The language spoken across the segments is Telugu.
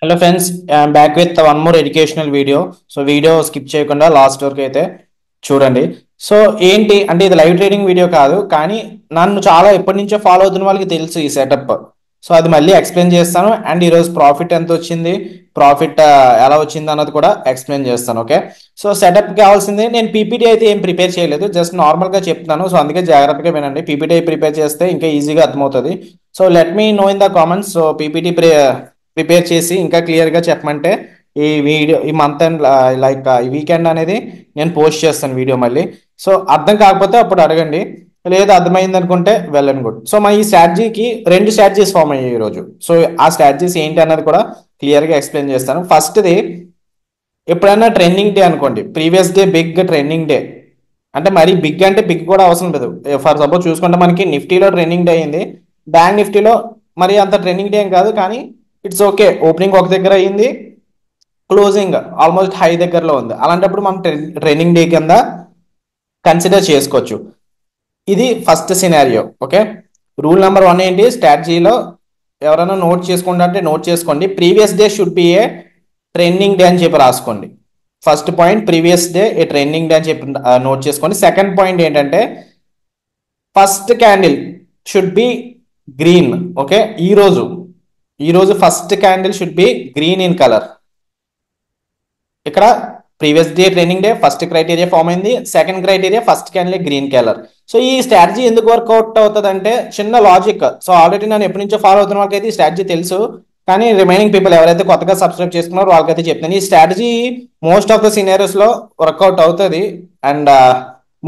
Hello friends, I'm back with one more educational video. So video skip చేయకుండా లాస్ట్ వరకు అయితే చూడండి. సో ఏంటి అంటే ఇది లైవ్ ట్రేడింగ్ వీడియో కాదు, కానీ నన్ను చాలా ఎప్పటి నుంచో ఫాలో అవుతున్న వాళ్ళకి తెలుసు ఈ సెటప్. సో అది మళ్ళీ ఎక్స్ప్లెయిన్ చేస్తాను. అండ్ ఈరోజు ప్రాఫిట్ ఎంత వచ్చింది, ప్రాఫిట్ ఎలా వచ్చింది అన్నది కూడా ఎక్స్ప్లెయిన్ చేస్తాను. ఓకే, సో సెటప్ కావాల్సింది, నేను పీపీటీ అయితే ఏం ప్రిపేర్ చేయలేదు, జస్ట్ నార్మల్గా చెప్తాను. సో అందుకే జాగ్రత్తగా వినండి. పీపీటీ ప్రిపేర్ చేస్తే ఇంకా ఈజీగా అర్థమవుతుంది. So let me know in the comments. So PPT prepare చేసి ఇంకా క్లియర్గా చెప్పమంటే ఈ వీడియో ఈ మంత్ అండ్ లైక్ ఈ వీకెండ్ అనేది నేను పోస్ట్ చేస్తాను వీడియో మళ్ళీ. సో అర్థం కాకపోతే అప్పుడు అడగండి, లేదు అర్థమైంది అనుకుంటే వెల్ అండ్ గుడ్. సో మా ఈ స్ట్రాటజీకి రెండు స్ట్రాటజీస్ ఫామ్ అయ్యాయి ఈరోజు. సో ఆ స్ట్రాటజీస్ ఏంటి అన్నది కూడా క్లియర్గా ఎక్స్ప్లెయిన్ చేస్తాను. ఫస్ట్ది, ఎప్పుడైనా ట్రెండింగ్ డే అనుకోండి, previous day big trending day, అంటే మరి బిగ్ అంటే బిగ్ కూడా అవసరం లేదు. ఫర్ సపోజ్ చూసుకుంటే మనకి నిఫ్టీలో ట్రెండింగ్ డే అయింది, బ్యాంక్ నిఫ్టీలో మరి అంత ట్రెండింగ్ డే ఏం కాదు, కానీ ఇట్స్ ఓకే. ఓపెనింగ్ ఒక దగ్గర అయింది, క్లోజింగ్ ఆల్మోస్ట్ హై దగ్గరలో ఉంది. అలాంటప్పుడు మనం ట్రెండింగ్ డే కింద కన్సిడర్ చేసుకోవచ్చు. ఇది first scenario. Okay, rule number 1 ఏంటి స్ట్రాటజీలో, ఎవరైనా నోట్ చేసుకుంటా అంటే నోట్ చేసుకోండి. Previous day should be a trending day అని చెప్పి రాసుకోండి. First point, previous day a trending day అని చెప్పి నోట్ చేసుకోండి. సెకండ్ పాయింట్ ఏంటంటే first candle should be green. Okay, ఈరోజు first candle should be green in colour. ఇక్కడ previous day trending day first criteria form అయింది, second criteria first candle green colour. So ఈ స్ట్రాటజీ ఎందుకు వర్కౌట్ అవుతుంది అంటే చిన్న లాజిక్. సో ఆల్రెడీ నేను ఎప్పటి నుంచో ఫాలో అవుతున్న వాళ్ళకైతే ఈ స్ట్రాటజీ తెలుసు, కానీ రిమైనింగ్ పీపుల్ ఎవరైతే కొత్తగా సబ్స్క్రైబ్ చేసుకున్నారో వాళ్ళకైతే చెప్తాను. ఈ strategy most of the scenarios లో వర్కౌట్ అవుతుంది. And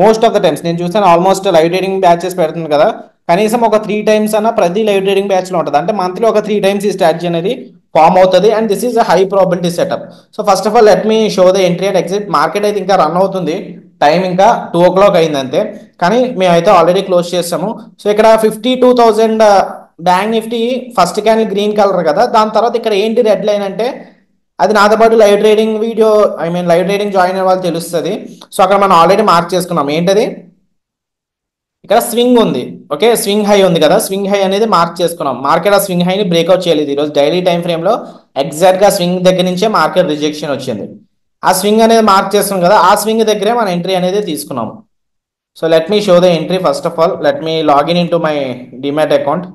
most of the times నేను చూస్తాను, ఆల్మోస్ట్ లైవ్ ట్రేడింగ్ బ్యాచెస్ పెడుతుంది కదా, కనీసం ఒక 3 times అన్న ప్రతి లైవ్ ట్రేడింగ్ బ్యాచ్ లో ఉంటుంది. అంటే మంత్లీ ఒక 3 times ఈ స్ట్రాటజీ అనేది ఫామ్ అవుతుంది. And this is a high probability setup. So first of all let me show the entry and exit. Market అయితే ఇంకా రన్ అవుతుంది, టైం ఇంకా 2 o'clock అయింది అంతే, కానీ మేమైతే ఆల్రెడీ క్లోజ్ చేస్తాము. సో ఇక్కడ 52,000 bank Nifty first candle green colour కదా, దాని తర్వాత ఇక్కడ ఏంటి రెడ్ లైన్ అంటే అది నాతో పాటు live trading video live trading join అయ్యే వాళ్ళు తెలుస్తుంది. సో అక్కడ మనం ఆల్రెడీ మార్క్ చేసుకున్నాం. ఏంటది, ఇక్కడ స్వింగ్ ఉంది. ఓకే, స్వింగ్ హై ఉంది కదా, స్వింగ్ హై అనేది మార్క్ చేసుకున్నాం. మార్కెట్ ఆ స్వింగ్ హైని బ్రేక్అవుట్ చేయలేదు ఈరోజు డైలీ టైం ఫ్రేమ్ లో. ఎగ్జాక్ట్ గా స్వింగ్ దగ్గర నుంచే మార్కెట్ రిజెక్షన్ వచ్చింది. ఆ స్వింగ్ అనేది మార్క్ చేస్తున్నాం కదా, ఆ స్వింగ్ దగ్గరే మన ఎంట్రీ అనేది తీసుకున్నాము. So let me show the entry. First of all let me login in to my demat account.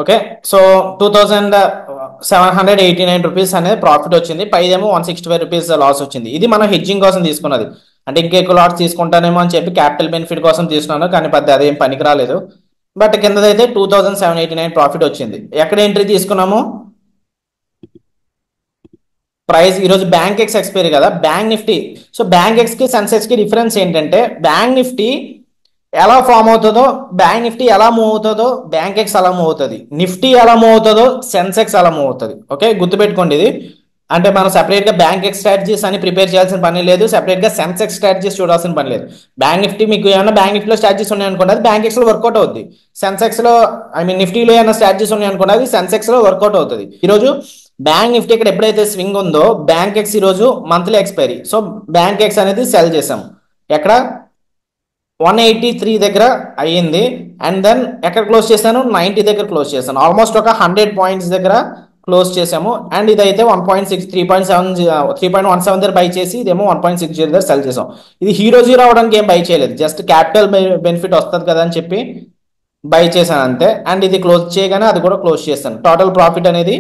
Okay, so 2,789 rupees అనేది ప్రాఫిట్ వచ్చింది, పైదేమో 165 రూపీస్ లాస్ వచ్చింది. ఇది మనం హెడ్జింగ్ కోసం తీసుకున్నది, అంటే ఇంకా ఎక్కువ లాట్స్ తీసుకుంటానేమో అని చెప్పి క్యాపిటల్ బెనిఫిట్ కోసం తీసుకున్నాను, కానీ పెద్ద అదేం పనికి రాలేదు. బట్ కిందదైతే 2,789 ప్రాఫిట్ వచ్చింది. ఎక్కడ ఎంట్రీ తీసుకున్నాము, ప్రైస్ ఈరోజు బ్యాంక్ ఎక్స్ ఎక్స్పైరీ కదా, bank Nifty. So bank X కి సెన్సెక్స్ కి డిఫరెన్స్ ఏంటంటే, బ్యాంక్ నిఫ్టీ ఎలా ఫామ్ అవుతుందో, బ్యాంక్ నిఫ్టీ ఎలా మూవ్ అవుతుందో బ్యాంక్ ఎక్స్ అలా మూవ్ అవుతుంది, నిఫ్టీ ఎలా మూవ్ అవుతుందో సెన్సెక్స్ అలా మూవ్ అవుతుంది. ఓకే, గుర్తుపెట్టుకోండి ఇది. అంటే మనం సెపరేట్ గా బ్యాంక్ ఎక్స్ స్ట్రాటజీస్ అని ప్రిపేర్ చేయాల్సిన పని లేదు, సెపరేట్ గా సెన్సెక్స్ స్ట్రాటజీస్ చూడాల్సిన పని లేదు. బ్యాంక్ నిఫ్టీ మీకు ఏమైనా బ్యాంక్ నిఫ్టీలో స్ట్రాటజీస్ ఉన్నాయి అనుకోండి, అది బ్యాంక్ ఎక్స్ లో వర్కౌట్ అవుతుంది. సెన్సెక్స్ లో నిఫ్టీలో ఏమైనా స్ట్రాటజీస్ ఉన్నాయి అనుకోండి, అది సెన్సెక్స్ లో వర్కౌట్ అవుతుంది. ఈరోజు బ్యాంక్ నిఫ్టీ ఇక్కడ ఎప్పుడైతే స్వింగ్ ఉందో, బ్యాంక్ ఎక్స్ ఈరోజు monthly expiry. So bank X అనేది సెల్ చేసాం. ఎక్కడ 183 దగ్గర అయ్యింది. అండ్ దెన్ ఎక్కడ క్లోజ్ చేశాను, 90 దగ్గర క్లోజ్ చేశాను. ఆల్మోస్ట్ ఒక 100 పాయింట్స్ దగ్గర క్లోజ్ చేసాము. అండ్ ఇదైతే 1.6 3.17 దగ్గర బై చేసి, ఇదేమో 1.60 దగ్గర సెల్ చేసాం. ఇది హీరో జీరో అవడానికి ఏం బై చేయలేదు, జస్ట్ క్యాపిటల్ బెనిఫిట్ వస్తుంది కదా అని చెప్పి బై చేశాను అంతే. అండ్ ఇది క్లోజ్ చేయగానే అది కూడా క్లోజ్ చేశాను. టోటల్ ప్రాఫిట్ అనేది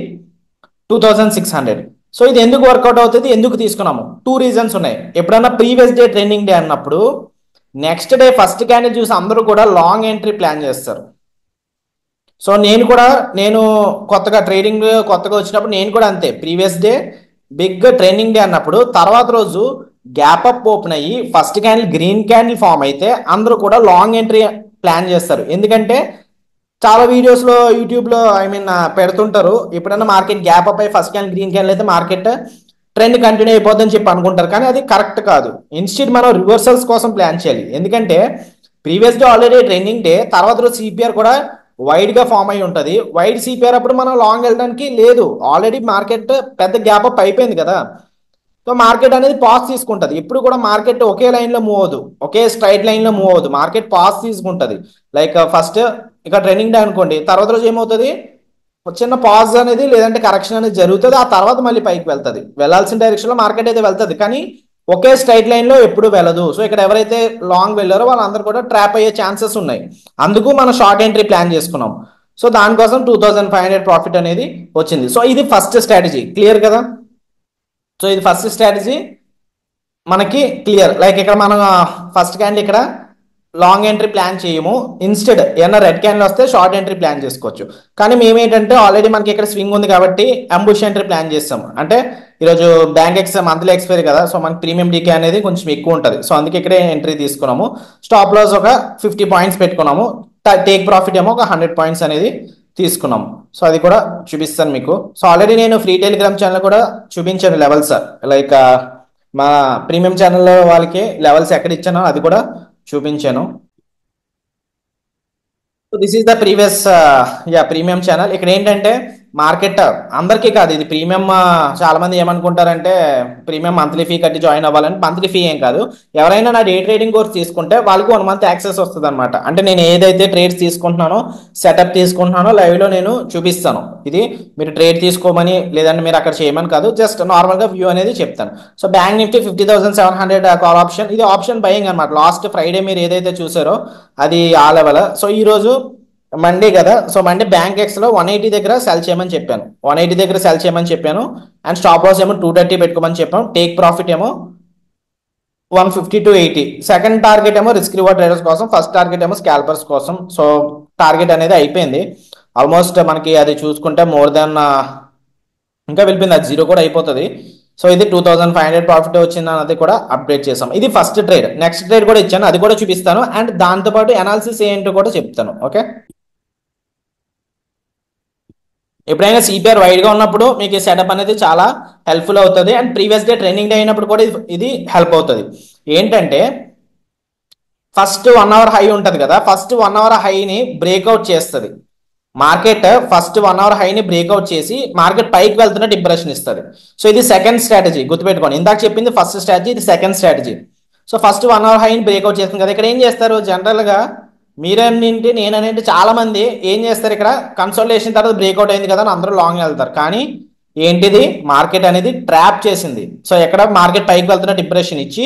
2,600. సో ఇది ఎందుకు వర్కౌట్ అవుతుంది, ఎందుకు తీసుకున్నాము, 2 reasons ఉన్నాయి. ఎప్పుడన్నా ప్రీవియస్ డే ట్రెండింగ్ డే అన్నప్పుడు నెక్స్ట్ డే ఫస్ట్ క్యాండిల్ చూసి అందరూ కూడా లాంగ్ ఎంట్రీ ప్లాన్ చేస్తారు. సో నేను కొత్తగా వచ్చినప్పుడు నేను కూడా అంతే. Previous day big trending day అన్నప్పుడు తర్వాత రోజు గ్యాప్ అప్ ఓపెన్ అయ్యి first candle green candle form అయితే అందరూ కూడా లాంగ్ ఎంట్రీ ప్లాన్ చేస్తారు. ఎందుకంటే చాలా వీడియోస్ లో యూట్యూబ్ లో పెడుతుంటారు, ఎప్పుడైనా మార్కెట్ గ్యాప్ అప్ అయ్యి ఫస్ట్ క్యాండిల్ గ్రీన్ క్యాండిల్ అయితే మార్కెట్ ట్రెండ్ కంటిన్యూ అయిపోద్దని చెప్పి అనుకుంటారు, కానీ అది కరెక్ట్ కాదు. ఇన్స్టెడ్ మనం రివర్సల్స్ కోసం ప్లాన్ చేయాలి. ఎందుకంటే previous day already trending day, తర్వాత రోజు సిపిఆర్ కూడా వైడ్ గా ఫామ్ అయి ఉంటుంది. వైడ్ సిపిఆర్ అప్పుడు మనం లాంగ్ వెళ్ళడానికి లేదు, ఆల్రెడీ మార్కెట్ పెద్ద గ్యాప్ అప్ అయిపోయింది కదా. సో మార్కెట్ అనేది పాస్ తీసుకుంటది. ఎప్పుడు కూడా మార్కెట్ ఒకే లైన్ లో మూవ్ అవ్వదు, ఒకే స్ట్రైట్ లైన్ లో మూవ్ అవ్వదు. మార్కెట్ పాస్ తీసుకుంటది. లైక్ ఫస్ట్ ఇక్కడ ట్రెండింగ్ డే అనుకోండి, తర్వాత రోజు ఏమవుతుంది, ఒక చిన్న పాజ్ అనేది లేదంటే కరెక్షన్ అనేది జరుగుతుంది. ఆ తర్వాత మళ్ళీ పైకి వెళ్తుంది. వెళ్ళాల్సిన డైరెక్షన్ లో మార్కెట్ అయితే వెళ్తుంది, కానీ ఒకే స్ట్రైట్ లైన్ లో ఎప్పుడు వెళ్ళదు. సో ఇక్కడ ఎవరైతే లాంగ్ వెళ్ళారో వాళ్ళందరూ కూడా ట్రాప్ అయ్యే ఛాన్సెస్ ఉన్నాయి. అందుకు మనం షార్ట్ ఎంట్రీ ప్లాన్ చేసుకున్నాం. సో దానికోసం 2500 ప్రాఫిట్ అనేది వచ్చింది. సో ఇది ఫస్ట్ స్ట్రాటజీ, క్లియర్ కదా. సో ఇది ఫస్ట్ స్ట్రాటజీ మనకి క్లియర్. లైక్ ఇక్కడ మనం ఫస్ట్ క్యాండిల్ ఇక్కడ లాంగ్ ఎంట్రీ ప్లాన్ చేయము, ఇన్స్టెడ్ ఏమన్నా రెడ్ క్యాండిల్ వస్తే షార్ట్ ఎంట్రీ ప్లాన్ చేసుకోవచ్చు. కానీ మేమేంటంటే ఆల్రెడీ మనకి ఇక్కడ స్వింగ్ ఉంది కాబట్టి అంబుష్ ఎంట్రీ ప్లాన్ చేస్తాం. అంటే ఈరోజు బ్యాంక్ ఎక్స్ మంత్లీ ఎక్స్పైరీ కదా, సో మనకి ప్రీమియం డీకే అనేది కొంచెం ఎక్కువ ఉంటుంది. సో అందుకే ఇక్కడే ఎంట్రీ తీసుకున్నాము. స్టాప్ లాస్ ఒక 50 పాయింట్స్ పెట్టుకున్నాము. టేక్ ప్రాఫిట్ ఏమో ఒక 100 పాయింట్స్ అనేది తీసుకున్నాం. సో అది కూడా చూపిస్తాను మీకు. సో ఆల్రెడీ నేను ఫ్రీ టెలిగ్రామ్ ఛానల్ కూడా చూపించాను లెవెల్స్, లైక్ మా ప్రీమియం ఛానల్లో వాళ్ళకి లెవెల్స్ ఎక్కడ ఇచ్చానో అది కూడా చూపించాను. So this is the previous premium channel. ఇక్కడ ఏంటంటే మార్కెట్ అందరికీ కాదు, ఇది ప్రీమియం. చాలా మంది ఏమనుకుంటారంటే ప్రీమియం మంత్లీ ఫీ కట్టి జాయిన్ అవ్వాలని. మంత్లీ ఫీ ఏం కాదు, ఎవరైనా నా డే ట్రేడింగ్ కోర్స్ తీసుకుంటే వాళ్ళకి 1 మంత్ యాక్సెస్ వస్తుంది అనమాట. అంటే నేను ఏదైతే ట్రేడ్స్ తీసుకుంటున్నానో, సెటప్ తీసుకుంటున్నానో లైవ్ లో నేను చూపిస్తాను. ఇది మీరు ట్రేడ్ తీసుకోమని లేదంటే మీరు అక్కడ చేయమని కాదు, జస్ట్ నార్మల్ గా వ్యూ అనేది చెప్తాను. So bank Nifty 50,700 call option, ఇది ఆప్షన్ బయింగ్ అనమాట. లాస్ట్ ఫ్రైడే మీరు ఏదైతే చూసారో అది ఆ లెవెల్. సో ఈ రోజు మండే కదా, సో మండే బ్యాంక్ ఎక్స్ లో 180 దగ్గర సెల్ చేయమని చెప్పాను, 180 దగ్గర సెల్ చేయమని చెప్పాను. అండ్ స్టాప్ లాస్ ఏమో 230 పెట్టుకోమని చెప్పాను. టేక్ ప్రాఫిట్ ఏమో 150 to 80. సెకండ్ టార్గెట్ ఏమో రిస్క్ రివార్డ్ ట్రేడర్స్ కోసం, ఫస్ట్ టార్గెట్ ఏమో స్కాల్పర్స్ కోసం. సో టార్గెట్ అనేది అయిపోయింది ఆల్మోస్ట్. మనకి అది చూసుకుంటే మోర్ దెన్ ఇంకా వెళ్ళిపోయింది, అది 0 కూడా అయిపోతుంది. సో ఇది 2500 ప్రాఫిట్ వచ్చింది అన్నది కూడా అప్డేట్ చేసాం. ఇది ఫస్ట్ ట్రేడ్. నెక్స్ట్ ట్రేడ్ కూడా ఇచ్చాను, అది కూడా చూపిస్తాను. అండ్ దాంతోపాటు అనాలిసిస్ ఏంటో కూడా చెప్తాను. ఓకే, ఎప్పుడైనా సిపిఆర్ వైడ్ గా ఉన్నప్పుడు మీకు ఈ సెటప్ అనేది చాలా హెల్ప్ఫుల్ అవుతుంది. And previous day training day అయినప్పుడు కూడా ఇది హెల్ప్ అవుతుంది. ఏంటంటే ఫస్ట్ 1 అవర్ హై ఉంటుంది కదా, ఫస్ట్ 1 అవర్ హైని బ్రేక్అవుట్ చేస్తుంది మార్కెట్. ఫస్ట్ 1 అవర్ హైని బ్రేక్అవుట్ చేసి మార్కెట్ పైకి వెళ్తున్నట్టు ఇంప్రెషన్ ఇస్తుంది. సో ఇది సెకండ్ స్ట్రాటజీ, గుర్తుపెట్టుకోండి. ఇందాక చెప్పింది ఫస్ట్ స్ట్రాటజీ, ఇది second strategy. So first 1 hour హైని బ్రేక్అవుట్ చేస్తుంది కదా. ఇక్కడ ఏం చేస్తారు జనరల్ గా, మీరేంటి నేనేంటి, చాలా మంది ఏం చేస్తారు, ఇక్కడ కన్సల్టేషన్ తర్వాత బ్రేక్అవుట్ అయింది కదా అని అందరూ లాంగ్ వెళ్తారు. కానీ ఏంటిది, మార్కెట్ అనేది ట్రాప్ చేసింది. సో ఎక్కడ మార్కెట్ పైకి వెళ్తున్నట్టు ఇంప్రెషన్ ఇచ్చి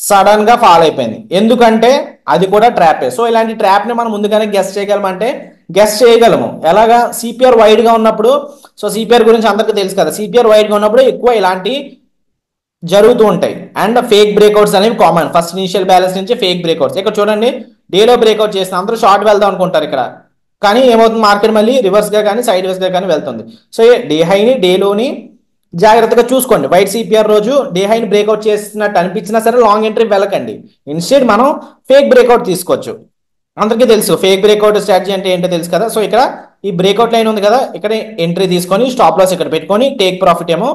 సడన్ గా ఫాల్ అయిపోయింది. ఎందుకంటే అది కూడా ట్రాపే. సో ఇలాంటి ట్రాప్ ని మనం ముందుగానే గెస్ చేయగలమంటే గెస్ చేయగలము. ఎలాగా, సిపిఆర్ వైడ్ గా ఉన్నప్పుడు. సో సిపిఆర్ గురించి అందరికీ తెలుసు కదా, సిపిఆర్ వైడ్ గా ఉన్నప్పుడు ఎక్కువ ఇలాంటి జరుగుతూ ఉంటాయి. అండ్ ఫేక్ బ్రేక్అవుట్స్ అనేవి కామన్. ఫస్ట్ ఇనిషియల్ బ్యాలెన్స్ నుంచి ఫేక్ బ్రేక్అవుట్స్. ఇక్కడ చూడండి, డేలో బ్రేక్అవుట్ చేసిన అందరూ షార్ట్ వెళ్దాం అనుకుంటారు ఇక్కడ, కానీ ఏమవుతుంది, మార్కెట్ మళ్ళీ రివర్స్ గా కానీ సైడ్ వేస్ గా కానీ వెళ్తుంది. సో డే హైని డేలోని జాగ్రత్తగా చూసుకోండి. వైట్ సిపిఆర్ రోజు డే హైని బ్రేక్అవుట్ చేసినట్టు అనిపించినా సరే లాంగ్ ఎంట్రీ వెళ్ళకండి. ఇన్స్టెడ్ మనం ఫేక్ బ్రేక్అవుట్ తీసుకోవచ్చు. అందరికీ తెలుసు ఫేక్ బ్రేక్అవుట్ స్ట్రాటజీ అంటే ఏంటో తెలుసు కదా. సో ఇక్కడ ఈ బ్రేక్అవుట్ లైన్ ఉంది కదా, ఇక్కడ ఎంట్రీ తీసుకొని స్టాప్ లాస్ ఇక్కడ పెట్టుకొని టేక్ ప్రాఫిట్ ఏమో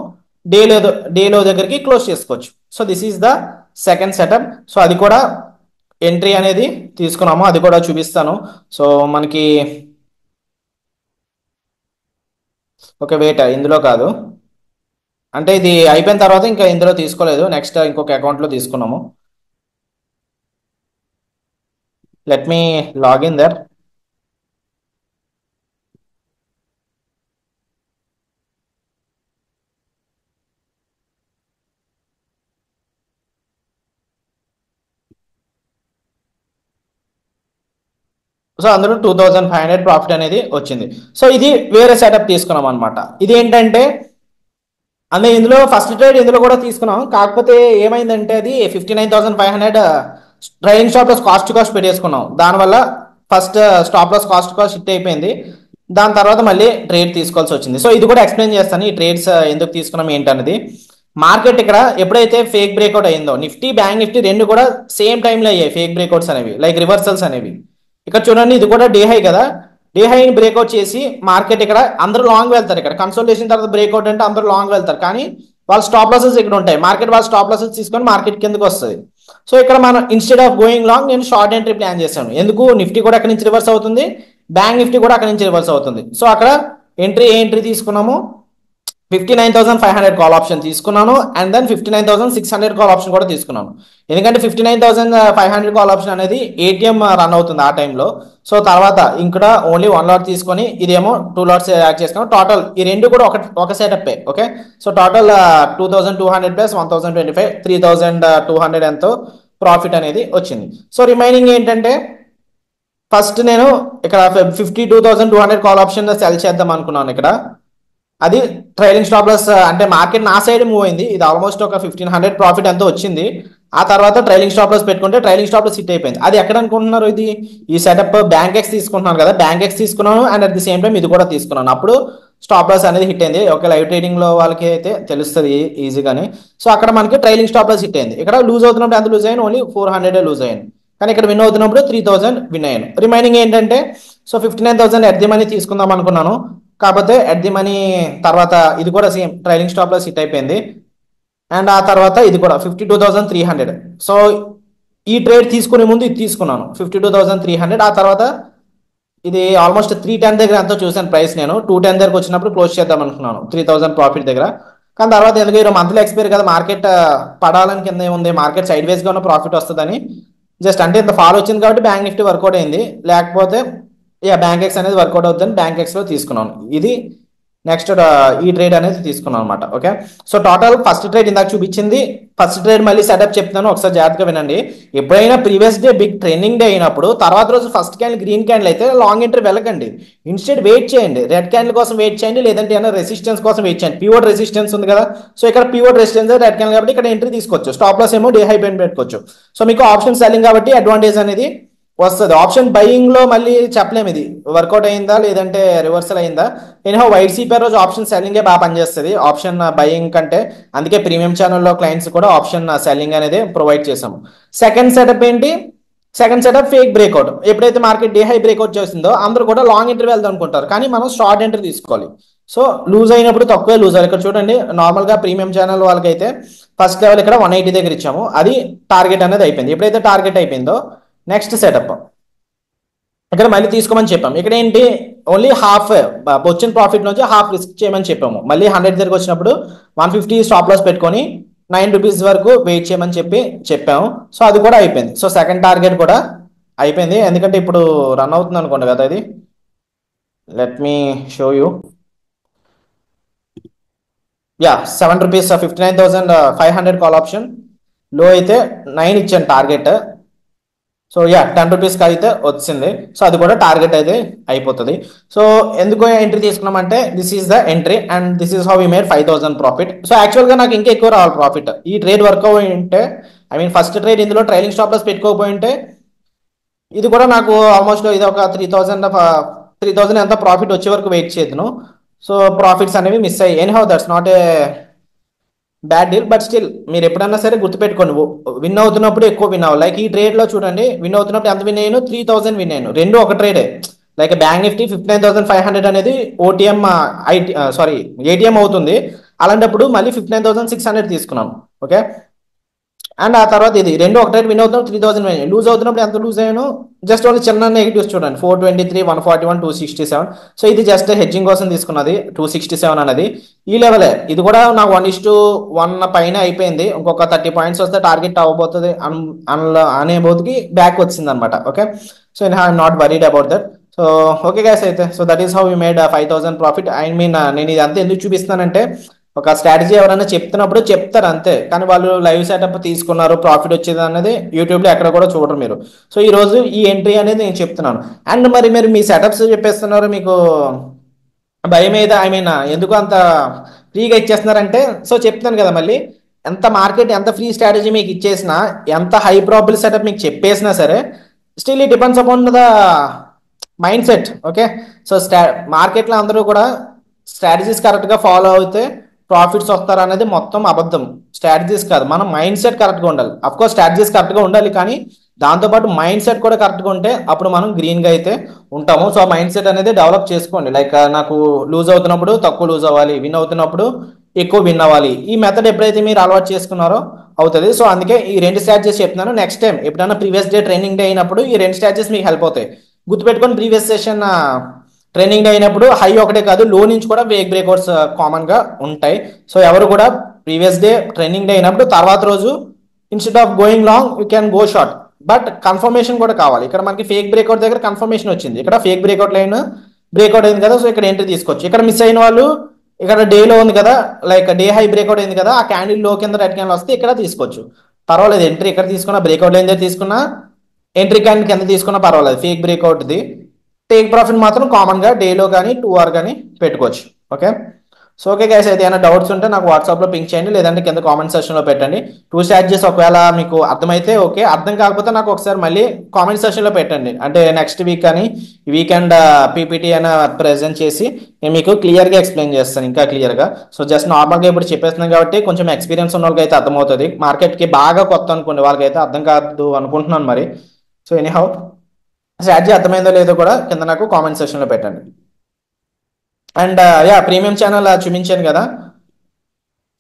డేలో దగ్గరికి క్లోజ్ చేసుకోవచ్చు. So this is the second setup. So అది కూడా ఎంట్రీ అనేది తీసుకున్నాము, అది కూడా చూపిస్తాను. సో మనకి ఒక వెయిట్ ఇందులో కాదు, అంటే ఇది అయిపోయిన తర్వాత ఇంకా ఇందులో తీసుకోలేదు, నెక్స్ట్ ఇంకొక అకౌంట్లో తీసుకున్నాము. Let me login there. So అందులో 2500 ప్రాఫిట్ అనేది వచ్చింది. సో ఇది వేరే సెటప్ తీసుకున్నాం అనమాట. ఇది ఏంటంటే అంటే ఇందులో ఫస్ట్ ట్రేడ్ ఇందులో కూడా తీసుకున్నాం, కాకపోతే ఏమైందంటే అది 59,500 trailing stop loss cost to cost పెట్టేసుకున్నాం. దానివల్ల first stop loss cost to cost hit అయిపోయింది. దాని తర్వాత మళ్ళీ ట్రేడ్ తీసుకోవాల్సి వచ్చింది. సో ఇది కూడా ఎక్స్ప్లెయిన్ చేస్తాను, ఈ ట్రేడ్స్ ఎందుకు తీసుకున్నాం ఏంటనేది. మార్కెట్ ఇక్కడ ఎప్పుడైతే ఫేక్ బ్రేక్అవుట్ అయిందో, నిఫ్టీ బ్యాంక్ నిఫ్టీ రెండు కూడా సేమ్ టైంలో అయ్యాయి ఫేక్ బ్రేక్అవుట్స్ అనేవి, లైక్ రివర్సల్స్ అనేవి. ఇక్కడ చూడండి, ఇది కూడా డే హై కదా, డే హైని బ్రేక్అవుట్ చేసి మార్కెట్ ఇక్కడ అందరూ లాంగ్ వెళ్తారు. ఇక్కడ కన్సల్టేషన్ తర్వాత బ్రేక్అవుట్ అంటే అందరూ లాంగ్ వెళ్తారు, కానీ వాళ్ళ స్టాప్ లాసెస్ ఇక్కడ ఉంటాయి. మార్కెట్ వాళ్ళ స్టాప్ లాసెస్ తీసుకొని మార్కెట్ కిందకి వస్తుంది. సో ఇక్కడ మనం ఇన్స్టెడ్ ఆఫ్ గోయింగ్ లాంగ్ నేను షార్ట్ ఎంట్రీ ప్లాన్ చేశాను. ఎందుకు, నిఫ్టీ కూడా అక్కడి నుంచి రివర్స్ అవుతుంది, బ్యాంక్ నిఫ్టీ కూడా అక్కడి నుంచి రివర్స్ అవుతుంది. సో అక్కడ ఎంట్రీ తీసుకున్నాము, 59,500 కాల్ ఆప్షన్ తీసుకున్నాను అండ్ దెన్ 59,600 కాల్ ఆప్షన్ కూడా తీసుకున్నాను. ఎందుకంటే 59,500 కాల్ ఆప్షన్ అనేది ఏటీఎం రన్ అవుతుంది ఆ టైంలో. సో తర్వాత ఇక్కడ ఓన్లీ 1 లాట్ తీసుకొని ఇదేమో 2 లాట్స్ యాడ్ చేసుకున్నాం. టోటల్ ఈ రెండు కూడా ఒక setup. Okay, so total 2,200 plus 1,025 3,200 ఎంతో ప్రాఫిట్ అనేది వచ్చింది. సో రిమైనింగ్ ఏంటంటే ఫస్ట్ నేను ఇక్కడ 52,200 కాల్ ఆప్షన్ సెల్ చేద్దాం అనుకున్నాను. ఇక్కడ అది ట్రైలింగ్ స్టాప్ లాస్ అంటే మార్కెట్ నా సైడ్ మూవ్ అయింది. ఇది ఆల్మోస్ట్ ఒక 1,500 ప్రాఫిట్ ఎంతో వచ్చింది. ఆ తర్వాత ట్రైలింగ్ స్టాప్ లాస్ పెట్టుకుంటే ట్రైలింగ్ స్టాప్ లాస్ హిట్ అయిపోయింది. అది ఎక్కడ అనుకుంటున్నారు? ఇది ఈ సెటప్ బ్యాంక్ ఎక్స్ తీసుకుంటున్నాను కదా, బ్యాంక్ ఎక్స్ తీసుకున్నాను and at the same time ఇది కూడా తీసుకున్నాను. అప్పుడు స్టాప్ లాస్ అనేది హిట్ అయింది. ఒక లైవ్ ట్రేడింగ్ లో వాళ్ళకి అయితే తెలుస్తుంది ఈజీగానే. సో అక్కడ మనకి ట్రైలింగ్ స్టాప్ లాస్ హిట్ అయింది. ఇక్కడ లూజ్ అవుతున్నప్పుడు ఎంత లూజ్ అయ్యాను? ఓన్లీ 400 లూజ్ అయ్యాను. కానీ ఇక్కడ విన్ అవుతున్నప్పుడు 3,000 విన్ అయ్యాను. రిమైనింగ్ ఏంటంటే సో 59,000 ఎట్ ది మనీ తీసుకుందాం అనుకున్నాను. కాకపోతే ఎట్ ది మనీ తర్వాత ఇది కూడా same trailing stop loss hit అయిపోయింది. అండ్ ఆ తర్వాత ఇది కూడా 52,300. సో ఈ ట్రేడ్ తీసుకునే ముందు ఇది తీసుకున్నాను 52,300. ఆ తర్వాత ఇది ఆల్మోస్ట్ 310 దగ్గర ఎంతో చూసాను ప్రైస్. నేను 210 దగ్గరకు వచ్చినప్పుడు క్లోజ్ చేద్దాం అనుకున్నాను 3,000 ప్రాఫిట్ దగ్గర. కానీ తర్వాత ఎందుకు ఈరోజు మంత్లీ ఎక్స్పైరీ కదా, మార్కెట్ పడాలని కింద ఏముంది, మార్కెట్ సైడ్ వేస్గా ఉన్న ప్రాఫిట్ వస్తుందని జస్ట్ అంటే ఇంత ఫాల్ వచ్చింది కాబట్టి బ్యాంక్ నిఫ్టీ వర్కౌట్ అయింది. లేకపోతే బ్యాంక్ ఎక్స్ అనేది వర్కౌట్ అవుతుందని బ్యాంక్ ఎక్స్లో తీసుకున్నాను. ఇది నెక్స్ట్ ఈ ట్రేడ్ అనేది తీసుకున్నాను అనమాట. Okay, so total first trade ఇందాక చూపించింది. ఫస్ట్ ట్రేడ్ మళ్ళీ సెటప్ చెప్తాను, ఒకసారి జాగ్రత్తగా వినండి. ఎప్పుడైనా previous day big trending day అయినప్పుడు తర్వాత రోజు ఫస్ట్ క్యాండిల్ గ్రీన్ క్యాండిల్ అయితే లాంగ్ ఎంట్రీ వెళ్ళకండి. ఇన్స్టెడ్ వెయిట్ చేయండి, రెడ్ క్యాండిల్ కోసం వెయిట్ చేయండి, లేదంటే ఏమైనా రెసిస్టెన్స్ కోసం వెయిట్ చేయండి. పివోట్ రెసిస్టెన్స్ ఉంది కదా, సో ఇక్కడ పివోట్ రెసిస్టెన్స్ రెడ్ క్యాండిల్ కాబట్టి ఇక్కడ ఎంట్రీ తీసుకోవచ్చు. స్టాప్ లాస్ ఏమో డే హై పైన పెట్టుకోవచ్చు. సో మీకు ఆప్షన్ సెల్లింగ్ కాబట్టి అడ్వాంటేజ్ అనేది వస్తుంది. ఆప్షన్ బయింగ్ లో మళ్ళీ చెప్పలేము ఇది వర్కౌట్ అయిందా లేదంటే రివర్సల్ అయిందా. ఎనీహౌ వైట్ సిపిఆర్ రోజు ఆప్షన్ సెల్లింగే బాగా పనిచేస్తుంది ఆప్షన్ బయింగ్ కంటే. అందుకే ప్రీమియం ఛానల్లో క్లయింట్స్ కూడా ఆప్షన్ సెల్లింగ్ అనేది ప్రొవైడ్ చేసాము. సెకండ్ సెటప్ ఏంటి? Second setup fake breakout. ఎప్పుడైతే మార్కెట్ డే హై బ్రేక్అవుట్ చేసిందో అందరూ కూడా లాంగ్ ఎంట్రీ వెళ్దాం అనుకుంటారు, కానీ మనం షార్ట్ ఎంట్రీ తీసుకోవాలి. సో లూజ్ అయినప్పుడు తక్కువే లూజ్ అవ్వాలి. ఇక్కడ చూడండి, నార్మల్గా ప్రీమియం ఛానల్ వాళ్ళకైతే ఫస్ట్ లెవెల్ ఇక్కడ 180 దగ్గర ఇచ్చాము, అది టార్గెట్ అనేది అయిపోయింది. ఎప్పుడైతే టార్గెట్ అయిపోయిందో నెక్స్ట్ సెటప్ ఇక్కడ మళ్ళీ తీసుకోమని చెప్పాము. ఇక్కడ ఏంటి, ఓన్లీ హాఫ్ వచ్చిన ప్రాఫిట్ నుంచి హాఫ్ రిస్క్ చేయమని చెప్పాము. మళ్ళీ 100 దగ్గరకు వచ్చినప్పుడు 150 స్టాప్ లాస్ పెట్టుకొని 9 రూపీస్ వరకు వెయిట్ చేయమని చెప్పాము. సో అది కూడా అయిపోయింది. సో సెకండ్ టార్గెట్ కూడా అయిపోయింది. ఎందుకంటే ఇప్పుడు రన్ అవుతుంది అనుకోండి కదా ఇది. Let me show you. 7 rupees 59,500 call option. లో అయితే 9 ఇచ్చాను టార్గెట్. సో 10 రూపీస్కి అయితే వచ్చింది. సో అది కూడా టార్గెట్ అయితే అయిపోతుంది. సో ఎందుకు ఎంట్రీ తీసుకున్నామంటే this is the entry and this is how we made 5,000 profit. So యాక్చువల్గా నాకు ఇంకా ఎక్కువ రావాలి ప్రాఫిట్. ఈ ట్రేడ్ వర్క్ అయి ఉంటే, ఐ మీన్ ఫస్ట్ ట్రేడ్ ఇందులో ట్రైలింగ్ స్టాప్ లాస్ పెట్టుకోకపోయి ఉంటే ఇది కూడా నాకు ఆల్మోస్ట్ ఇది ఒక 3,000 ఎంత ప్రాఫిట్ వచ్చే వరకు వెయిట్ చేయదును. సో ప్రాఫిట్స్ అనేవి మిస్ అయ్యాయి. Anyhow that's not a bad deal, but still మీరు ఎప్పుడన్నా సరే గుర్తుపెట్టుకోండి, విన్ అవుతున్నప్పుడు ఎక్కువ విన్ అవ్వాలి. లైక్ ఈ ట్రేడ్ లో చూడండి, విన్ అవుతున్నప్పుడు ఎంత విన్ అయ్యాను? 3,000 విన్ అయ్యాను. రెండు ఒక ట్రేడే. లైక్ బ్యాంక్ నిఫ్టీ 59,500 అనేది ఓటీఎం ఏటీఎం అవుతుంది. అలాంటప్పుడు మళ్ళీ 59,600 తీసుకున్నాను. ఓకే, అండ్ ఆ తర్వాత ఇది రెండు ఒక ట్రేడ్ విన్ అవుతున్నప్పుడు 3,000 లూజ్ అవుతున్నప్పుడు ఎంత లూజ్ అయ్యాను? జస్ట్ ఓన్లీ చిన్న నెగిటివ్స్ చూడండి, 423, 141, 267. సో ఇది జస్ట్ హెడ్జింగ్ కోసం తీసుకున్నది 267 అనేది ఈ లెవెలే. ఇది కూడా నాకు 1:1 పైన అయిపోయింది. ఇంకొక 30 పాయింట్స్ వస్తే టార్గెట్ అవ్వబోతుంది అనే బోతుకి బ్యాక్ వచ్చింది అనమాట. Okay, so I'm not worried about that. So okay guys, అయితే so that is how we made 5,000 profit. I mean నేను ఇది అంతా ఎందుకు చూపిస్తానంటే, ఒక స్ట్రాటజీ ఎవరైనా చెప్తున్నప్పుడు చెప్తారు అంతే, కానీ వాళ్ళు లైవ్ సెటప్ తీసుకున్నారు ప్రాఫిట్ వచ్చేది అనేది యూట్యూబ్లో ఎక్కడ కూడా చూడరు మీరు. సో ఈ రోజు ఈ ఎంట్రీ అనేది నేను చెప్తున్నాను. అండ్ మరి మీరు మీ సెటప్స్ చెప్పేస్తున్నారు, మీకు భయం మీద, ఐ మీన్ ఎందుకు అంత ఫ్రీగా ఇచ్చేస్తున్నారంటే, సో చెప్తాను కదా మళ్ళీ, ఎంత మార్కెట్ ఎంత ఫ్రీ స్ట్రాటజీ మీకు ఇచ్చేసినా, ఎంత హై ప్రాబిలిటీ సెటప్ మీకు చెప్పేసినా సరే, still it depends upon the mind set. Okay, so మార్కెట్లో అందరూ కూడా స్ట్రాటజీస్ కరెక్ట్గా ఫాలో అయితే ప్రాఫిట్స్ వస్తారు అనేది మొత్తం అబద్ధం. స్ట్రాటజీస్ కాదు, మనం మైండ్ సెట్ కరెక్ట్గా ఉండాలి. అఫ్కోర్స్ స్ట్రాటజీస్ కరెక్ట్గా ఉండాలి, కానీ దాంతోపాటు మైండ్ సెట్ కూడా కరెక్ట్గా ఉంటే అప్పుడు మనం గ్రీన్గా అయితే ఉంటాము. సో ఆ మైండ్ సెట్ అనేది డెవలప్ చేసుకోండి. లైక్ నాకు లూజ్ అవుతున్నప్పుడు తక్కువ లూజ్ అవ్వాలి, విన్ అవుతున్నప్పుడు ఎక్కువ విన్ అవ్వాలి. ఈ మెథడ్ ఎప్పుడైతే మీరు అలవాటు చేసుకున్నారో అవుతుంది. సో అందుకే ఈ రెండు స్ట్రాటజీస్ చెప్తున్నాను. నెక్స్ట్ టైం ఎప్పుడైనా ప్రీవియస్ డే ట్రైనింగ్ డే అయినప్పుడు ఈ రెండు స్ట్రాటజీస్ మీకు హెల్ప్ అవుతాయి. గుర్తుపెట్టుకొని ప్రీవియస్ సెషన్ ట్రెండింగ్ అయినప్పుడు హై ఒకటే కాదు, లో నుంచి కూడా వేగ్ బ్రేక్అవుట్స్ కామన్గా ఉంటాయి. సో ఎవరు కూడా ప్రీవియస్ డే ట్రెండింగ్ డే అయినప్పుడు తర్వాత రోజు instead of going long you can go short. But confirmation కూడా కావాలి. ఇక్కడ మనకి ఫేక్ బ్రేక్అవుట్ దగ్గర కన్ఫర్మేషన్ వచ్చింది, ఇక్కడ ఫేక్ బ్రేక్అవుట్ లైన్ బ్రేక్అవుట్ అయింది కదా, సో ఇక్కడ ఎంట్రీ తీసుకోవచ్చు. ఇక్కడ మిస్ అయిన వాళ్ళు ఇక్కడ డేలో ఉంది కదా, లైక్ డే హై బ్రేక్అవుట్ అయింది కదా, ఆ క్యాండిల్ లో కింద రెడ్ క్యాండిల్ వస్తే ఇక్కడ తీసుకోవచ్చు, పర్వాలేదు. ఎంట్రీ ఇక్కడ తీసుకున్నా, బ్రేక్అవుట్ లైన్ దగ్గర తీసుకున్నా, ఎంట్రీ క్యాండిల్ కింద తీసుకున్నా పర్వాలేదు, ఫేక్ బ్రేక్అవుట్ది. టేక్ ప్రాఫిట్ మాత్రం కామన్గా డేలో కానీ 2 hour కానీ పెట్టుకోవచ్చు. ఓకే, సో ఓకే గైస్, అయితే ఏమైనా డౌట్స్ ఉంటే నాకు వాట్సాప్లో పింక్ చేయండి, లేదంటే కింద కామెంట్ సెక్షన్లో పెట్టండి. 2 స్ట్రాటజీస్ ఒకవేళ మీకు అర్థమైతే ఓకే, అర్థం కాకపోతే నాకు ఒకసారి మళ్ళీ కామెంట్ సెక్షన్లో పెట్టండి. అంటే నెక్స్ట్ వీక్ కానీ వీకెండ్ పీపీటీ అయినా ప్రెజెంట్ చేసి నేను మీకు క్లియర్గా ఎక్స్ప్లెయిన్ చేస్తాను, ఇంకా క్లియర్గా. సో జస్ట్ నార్మల్గా ఇప్పుడు చెప్పేస్తున్నాను కాబట్టి కొంచెం ఎక్స్పీరియన్స్ ఉన్న వాళ్ళకి అయితే అర్థమవుతుంది. మార్కెట్కి బాగా కొత్త అనుకోండి వాళ్ళకైతే అర్థం కాదు అనుకుంటున్నాను మరి. సో ఎనీహౌ, స్ట్రాటజీ అర్థమైందో లేదో కూడా కింద నాకు కామెంట్ సెక్షన్లో పెట్టండి. అండ్ ప్రీమియం ఛానల్ చూపించాను కదా,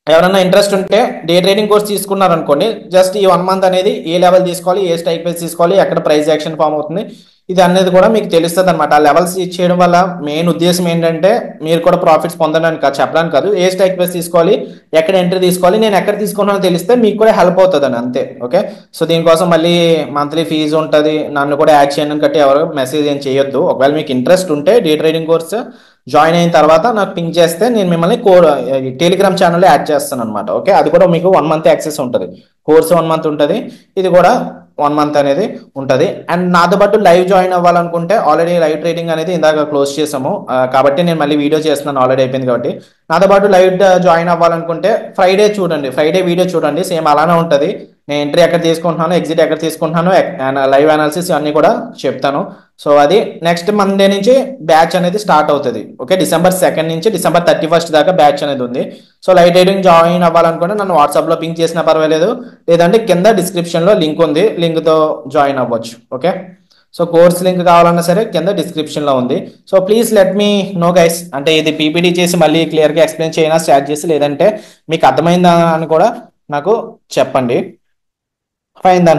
ఎవరైనా ఇంట్రెస్ట్ ఉంటే డే ట్రేడింగ్ కోర్స్ తీసుకున్నారనుకోండి, జస్ట్ ఈ 1 month అనేది ఏ లెవెల్ తీసుకోవాలి, ఏ స్ట్రైక్ ప్రైస్ తీసుకోవాలి, ఎక్కడ ప్రైస్ యాక్షన్ ఫామ్ అవుతుంది, ఇది అనేది కూడా మీకు తెలుస్తుంది అనమాట. ఆ లెవెల్స్ ఇచ్చేయడం వల్ల మెయిన్ ఉద్దేశం ఏంటంటే మీరు కూడా ప్రాఫిట్స్ పొందడానికి కాదు, చెప్పడానికి కాదు, ఏ స్ట్రైక్ ప్రైస్ తీసుకోవాలి, ఎక్కడ ఎంట్రీ తీసుకోవాలి, నేను ఎక్కడ తీసుకున్నానో తెలిస్తే మీకు కూడా హెల్ప్ అవుతుంది అంతే. ఓకే, సో దీనికోసం మళ్ళీ మంత్లీ ఫీజు ఉంటుంది, నన్ను కూడా యాడ్ చేయడం కట్టి ఎవరు మెసేజ్ ఏం చేయొద్దు. ఒకవేళ మీకు ఇంట్రెస్ట్ ఉంటే డే ట్రేడింగ్ కోర్స్ జాయిన్ అయిన తర్వాత నాకు పింక్ చేస్తే నేను మిమ్మల్ని టెలిగ్రామ్ ఛానల్లో యాడ్ చేస్తాను అనమాట. ఓకే, అది కూడా మీకు 1 month యాక్సెస్ ఉంటుంది. కోర్స్ 1 month ఉంటుంది, ఇది కూడా 1 month అనేది ఉంటుంది. అండ్ నాతో పాటు లైవ్ జాయిన్ అవ్వాలనుకుంటే ఆల్రెడీ లైవ్ ట్రేడింగ్ అనేది ఇందాక క్లోజ్ చేసాము, కాబట్టి నేను మళ్ళీ వీడియో చేస్తున్నాను, ఆల్రెడీ అయిపోయింది కాబట్టి. నాతో పాటు లైవ్ జాయిన్ అవ్వాలనుకుంటే ఫ్రైడే చూడండి, ఫ్రైడే వీడియో చూడండి, సేమ్ అలానే ఉంటుంది. నేను ఎంట్రీ ఎక్కడ తీసుకుంటున్నాను, ఎగ్జిట్ ఎక్కడ తీసుకుంటున్నాను, లైవ్ అనాలిసిస్ అన్ని కూడా చెప్తాను. సో అది నెక్స్ట్ మండే నుంచి బ్యాచ్ అనేది స్టార్ట్ అవుతుంది. ఓకే, December 2nd నుంచి December 31st దాకా బ్యాచ్ అనేది ఉంది. సో లైవ్ ట్రేడింగ్ జాయిన్ అవ్వాలనుకుంటే నన్ను వాట్సాప్లో పింక్ చేసినా పర్వాలేదు, లేదంటే కింద డిస్క్రిప్షన్లో లింక్ ఉంది, లింక్తో జాయిన్ అవ్వచ్చు. ఓకే, సో కోర్స్ లింక్ కావాలన్నా సరే కింద డిస్క్రిప్షన్లో ఉంది. So please let me know guys, అంటే ఇది పీపీటీ చేసి మళ్ళీ క్లియర్గా ఎక్స్ప్లెయిన్ చేయనా స్టార్ట్ చేసి, లేదంటే మీకు అర్థమైందా అని కూడా నాకు చెప్పండి. ఫైన్ దన్.